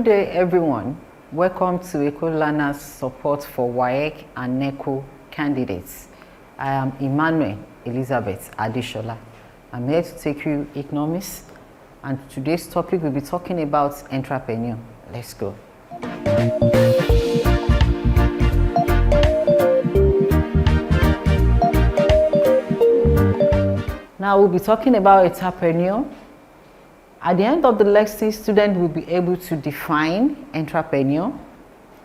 day, everyone. Welcome to Eko Learners Support for WAEC and NECO candidates. I am Emmanuel Elizabeth Adishola. I'm here to take you economics, and today's topic will be talking about entrepreneur. Let's go. Now we'll be talking about entrepreneur. At the end of the lecture, students will be able to define entrepreneur,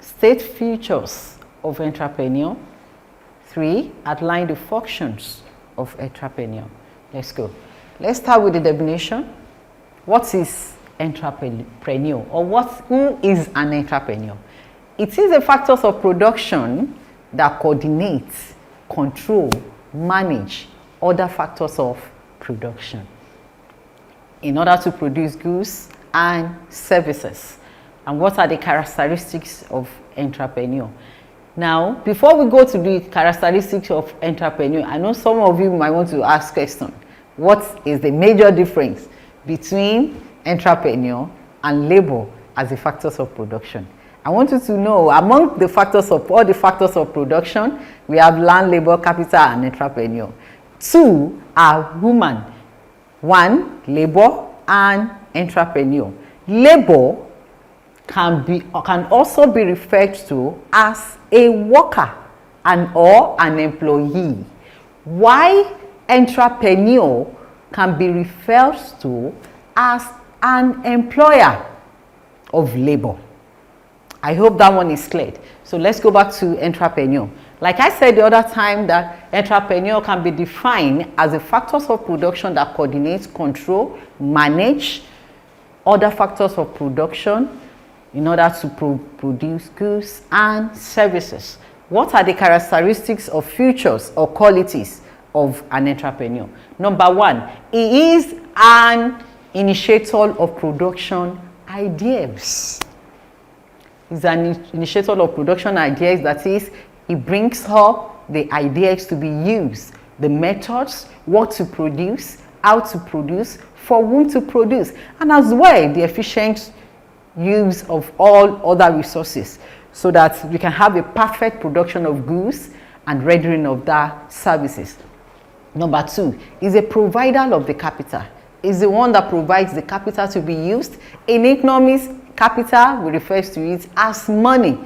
state features of entrepreneur. 3, outline the functions of entrepreneur. Let's go. Let's start with the definition. What is entrepreneur, or who is an entrepreneur? It is a factors of production that coordinates, control, manage other factors of production in order to produce goods and services. And what are the characteristics of entrepreneur? Now, before we go to the characteristics of entrepreneur, I know some of you might want to ask question. What is the major difference between entrepreneur and labor as the factors of production? I want you to know, among the factors of all the factors of production, we have land, labor, capital, and entrepreneur. 2 are human. 1, labor and entrepreneur. Labor can also be referred to as a worker or an employee. Why entrepreneur can be referred to as an employer of labor. I hope that one is clear. So let's go back to entrepreneur. Like I said the other time, that entrepreneur can be defined as the factors of production that coordinates, control, manage other factors of production in order to produce goods and services. What are the characteristics of features or qualities of an entrepreneur? Number 1, he is an initiator of production ideas. He's an initiator of production ideas, that is, he brings up the ideas to be used, the methods, what to produce, how to produce, for whom to produce, and as well the efficient use of all other resources, so that we can have a perfect production of goods and rendering of that services. Number 2 is a provider of the capital. Is the one that provides the capital to be used. In economics, capital, we refer to it as money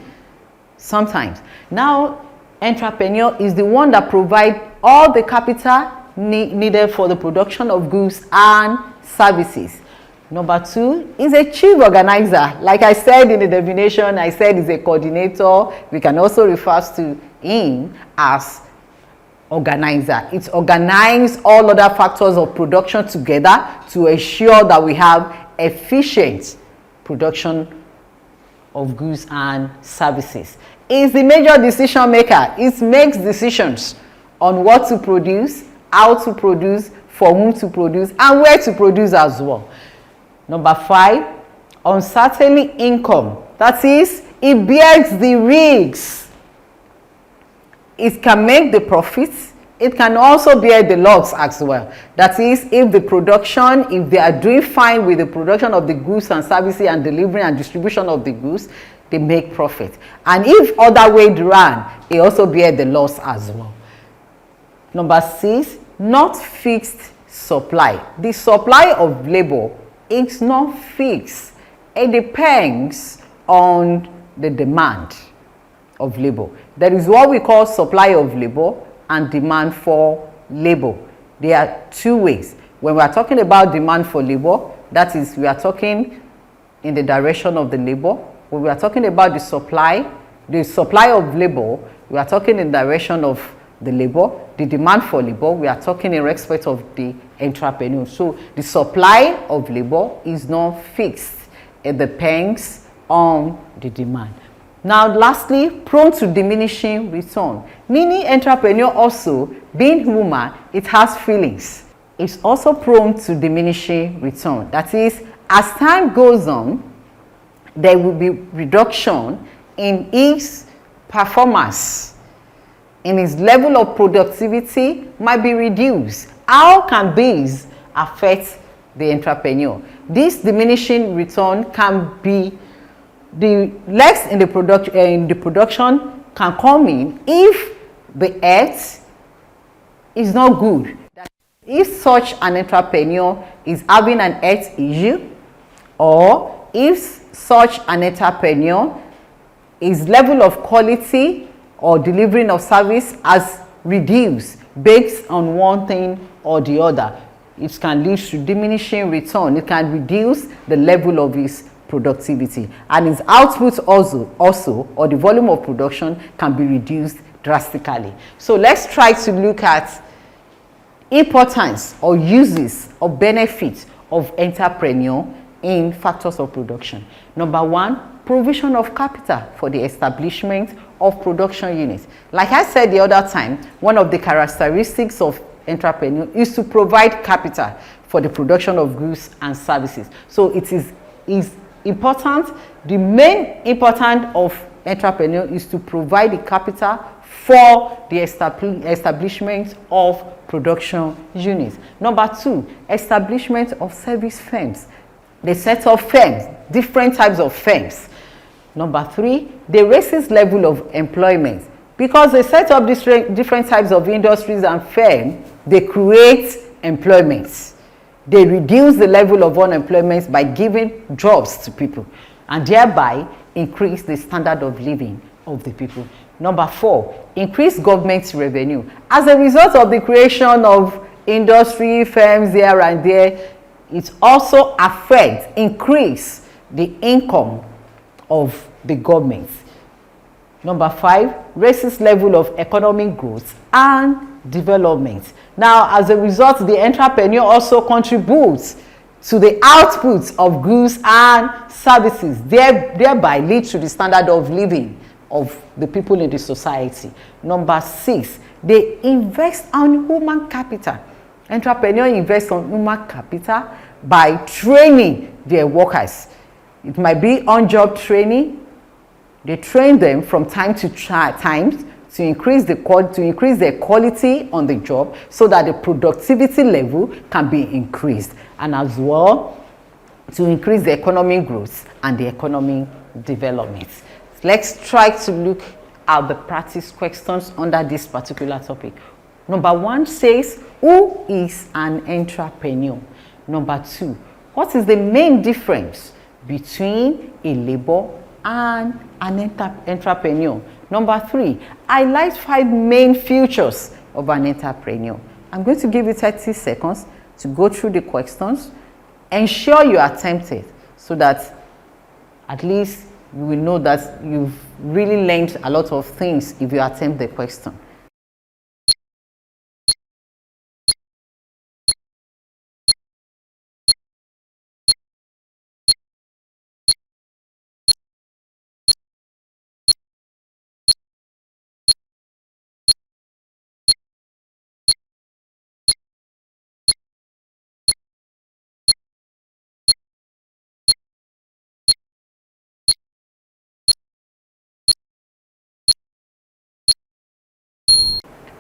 sometimes. Now, entrepreneur is the one that provides all the capital needed for the production of goods and services. Number 2 is a chief organizer. Like I said in the definition, I said is a coordinator. We can also refer to him as organizer. It organizes all other factors of production together to ensure that we have efficient production of goods and services. Is the major decision maker. It makes decisions on what to produce, how to produce, for whom to produce, and where to produce as well. Number 5, uncertain income. That is, it bears the risks. It can make the profits. It can also bear the loss as well. That is, if the production, if they are doing fine with the production of the goods and services and delivery and distribution of the goods, they make profit. And if other way around, it also bear the loss as well. Number 6, not fixed supply. The supply of labor is not fixed. It depends on the demand of labor. There is what we call supply of labor and demand for labor. There are 2 ways. When we are talking about demand for labor, that is, we are talking in the direction of the labor. When we are talking about the supply of labor, we are talking in the direction of the labor. The demand for labor, we are talking in respect of the entrepreneur. So the supply of labor is not fixed. It depends on the demand. Now, lastly, prone to diminishing return. Meaning entrepreneur also, being human, it has feelings. It's also prone to diminishing return. That is, as time goes on, there will be reduction in its performance, in its level of productivity might be reduced. How can this affect the entrepreneur? This diminishing return can be the legs in the production can come in if the earth is not good. If such an entrepreneur is having an health issue, or if such an entrepreneur is level of quality or delivering of service has reduced based on one thing or the other, it can lead to diminishing return. It can reduce the level of his productivity, and his output also or the volume of production can be reduced drastically. So let's try to look at importance or uses or benefits of entrepreneur in factors of production. Number one, provision of capital for the establishment of production units. Like I said the other time, one of the characteristics of entrepreneur is to provide capital for the production of goods and services. So it is important. The main importance of entrepreneur is to provide the capital for the establishment of production units. Number two, establishment of service firms. They set up firms, different types of firms. Number three, they raises level of employment. Because they set up different types of industries and firms, they create employment. They reduce the level of unemployment by giving jobs to people, and thereby increase the standard of living of the people. Number four, increase government revenue. As a result of the creation of industry firms here and there, it also affects, increase the income of the government. Number five, raises level of economic growth and development. Now, as a result, the entrepreneur also contributes to the output of goods and services, thereby lead to the standard of living of the people in the society. Number six, they invest on human capital. Entrepreneurs invest on human capital by training their workers. It might be on-job training. They train them from time to time to increase their quality on the job, so that the productivity level can be increased, and as well to increase the economic growth and the economic development. Let's try to look at the practice questions under this particular topic. Number one says, who is an entrepreneur? Number two, what is the main difference between a labor and an entrepreneur? Number three, highlight 5 main features of an entrepreneur. I'm going to give you 30 seconds to go through the questions. Ensure you attempt it, so that at least you will know that you've really learned a lot of things if you attempt the question.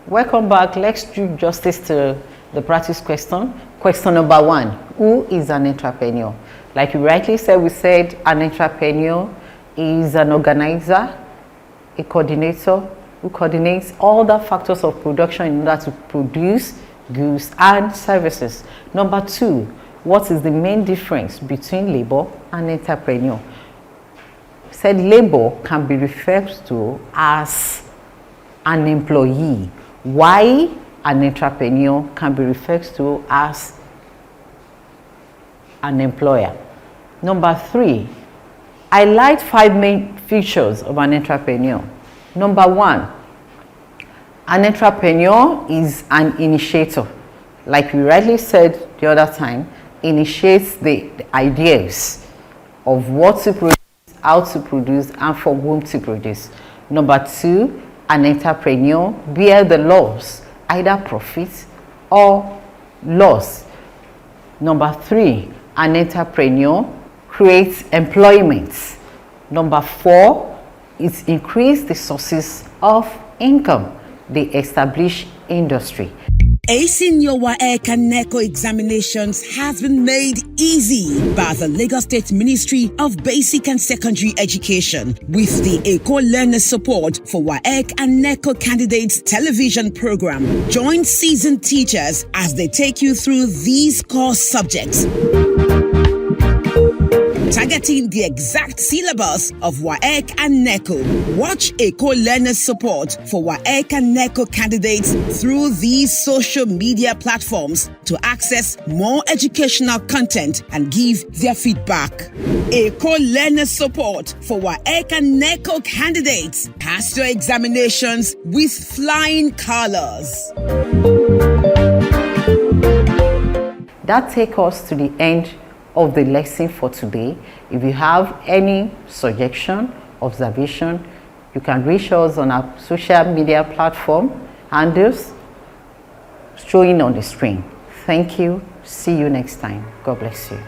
Welcome back. Let's do justice to the practice question. Question number one, who is an entrepreneur? Like you rightly said, we said an entrepreneur is an organizer, a coordinator who coordinates all the factors of production in order to produce goods and services. Number two, what is the main difference between labor and entrepreneur? Said labor can be referred to as an employee, while an entrepreneur can be referred to as an employer. Number three, highlight 5 main features of an entrepreneur. Number one, an entrepreneur is an initiator. Like we rightly said the other time, initiates the ideas of what to produce, how to produce, and for whom to produce. Number two, an entrepreneur bears the loss, either profit or loss. Number three, an entrepreneur creates employment. Number four, it increases the sources of income, the established industry. Acing your WAEC and NECO examinations has been made easy by the Lagos State Ministry of Basic and Secondary Education with the Eko Learners Support for WAEC and NECO Candidates television program. Join seasoned teachers as they take you through these core subjects, targeting the exact syllabus of WAEC and NECO. Watch Eko Learners Support for WAEC and NECO candidates through these social media platforms to access more educational content and give their feedback. Eko Learners Support for WAEC and NECO candidates. Pass your examinations with flying colors. That takes us to the end of the lesson for today. If you have any suggestion, observation, you can reach us on our social media platform handles showing on the screen. Thank you. See you next time. God bless you.